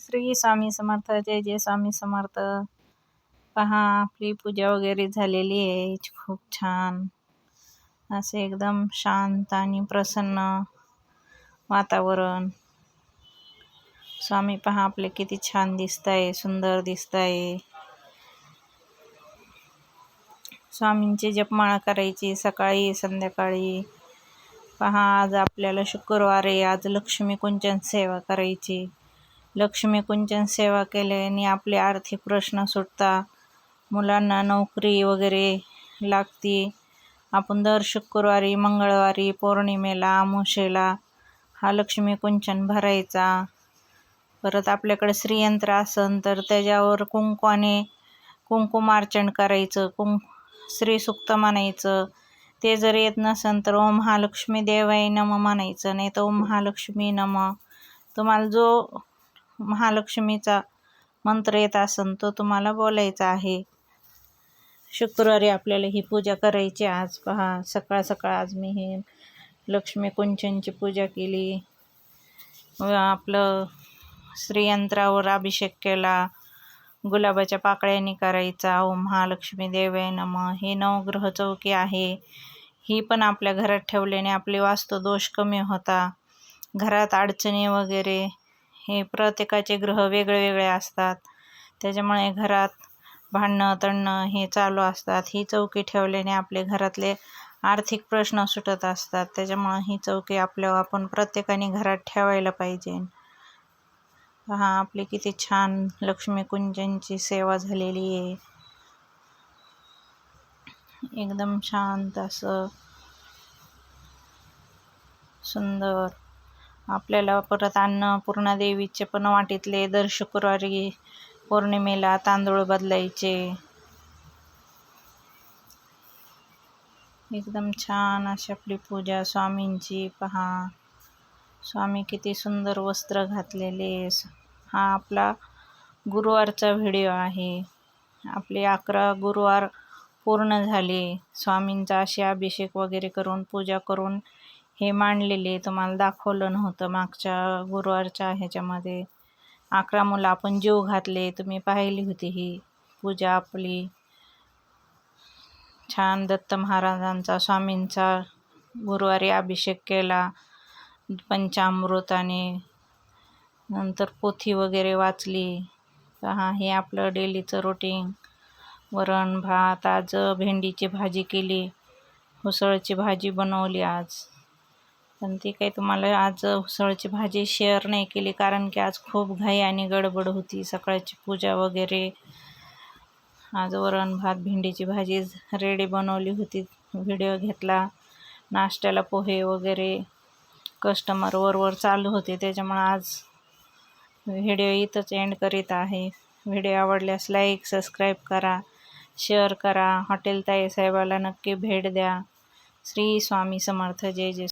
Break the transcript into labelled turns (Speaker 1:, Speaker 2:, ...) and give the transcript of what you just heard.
Speaker 1: श्री स्वामी समर्थ. जय जय स्वामी समर्थ. पहा, आपली पूजा वगैरे झालेली आहे. खूप छान असे एकदम शांत आणि प्रसन्न वातावरण. स्वामी पहा आपले किती छान दिसताय, सुंदर दिसताय. स्वामींची जपमाळा करायची सकाळी संध्याकाळी. पहा, आज आपल्याला शुक्रवार आहे. आज लक्ष्मी कुंचन सेवा करायची. लक्ष्मी कुंचन सेवा केल्याने आपले आर्थिक प्रश्न सुटता, मुलांना नोकरी वगैरे लागती. आपण दर शुक्रवारी, मंगळवारी, पौर्णिमेला, अमावास्येला हा लक्ष्मी कुंचन भरायचा. परत आपल्याकडे श्रीयंत्र असन तर त्याच्यावर कुंकवाने कुंकुमार्चन करायचं, श्रीसूक्त म्हणायचं. ते जर येत नसन तर ओम महालक्ष्मी देवाय नमः म्हणायचं, नाही तर ओम महालक्ष्मी नमः. तुम्हाला जो महालक्ष्मीचा मंत्र येत असन तो तुम्हाला बोलायचा आहे. शुक्रवारी आपल्याला ही पूजा करायची. आज पहा, सकाळ सकाळ आज मी ही लक्ष्मी कुंचनची पूजा केली. आपलं श्रीयंत्रावर अभिषेक केला. गुलाबाच्या पाकळ्यांनी करायचा. ओम महालक्ष्मी देवाय नमः. हे नवग्रह चौकी आहे. ही पण आपल्या घरात ठेवल्याने आपले वास्तुदोष कमी होता. घरात अडचणी वगैरे हे प्रत्येकाचे ग्रह वेगळे वेगळे असतात, त्याच्यामुळे घरात भांडणं तणणं हे चालू असतात. ही चौकी ठेवल्याने आपले घरातले आर्थिक प्रश्न सुटत असतात. त्याच्यामुळे ही चौकी आपण प्रत्येकाने घरात ठेवायला पाहिजे. पहा, आपली किती छान लक्ष्मी कुंजनची सेवा झालेली आहे. एकदम शांत असं सुंदर. आपल्याला परत अन्नपूर्णा देवीचे पण वाटीतले दर शुक्रवारी पौर्णिमेला तांदूळ बदलायचे. एकदम छान अशी आपली पूजा स्वामींची. पहा, स्वामी किती सुंदर वस्त्र घातलेले. हा आपला गुरुवारचा व्हिडिओ आहे. आपले 11 गुरुवार पूर्ण झाले. स्वामींचा असे अभिषेक वगैरे करून पूजा करून हे मांडलेले तुम्हाला दाखवलं नव्हतं मागच्या गुरुवारच्या ह्याच्यामध्ये. 11 मुलं आपण जीव घातले, तुम्ही पाहिली होती ही पूजा आपली. छान दत्त महाराजांचा स्वामींचा गुरुवारी अभिषेक केला पंचामृताने. नंतर पोथी वगैरे वाचली. पहा, हे आपलं डेलीचं रुटीन. वरण भात. आज भेंडीची भाजी केली, उसळची भाजी बनवली आज. पण ती काही तुम्हाला आज उसळची भाजी शेअर नाही केली, कारण की आज खूप घाई आणि गडबड होती. सकाळची पूजा वगैरे. आज वरण भात भेंडीची भाजी रेडी बनवली होती, व्हिडिओ घेतला. नाश्त्याला पोहे वगैरे कस्टमर वर चालू होते, त्याच्यामुळे आज व्हिडिओ इथंच एंड करीत आहे. व्हिडिओ आवडल्यास लाईक सबस्क्राईब करा, शेअर करा. हॉटेल ताई साहेबाला नक्की भेट द्या. श्री स्वामी समर्थ. जय जय.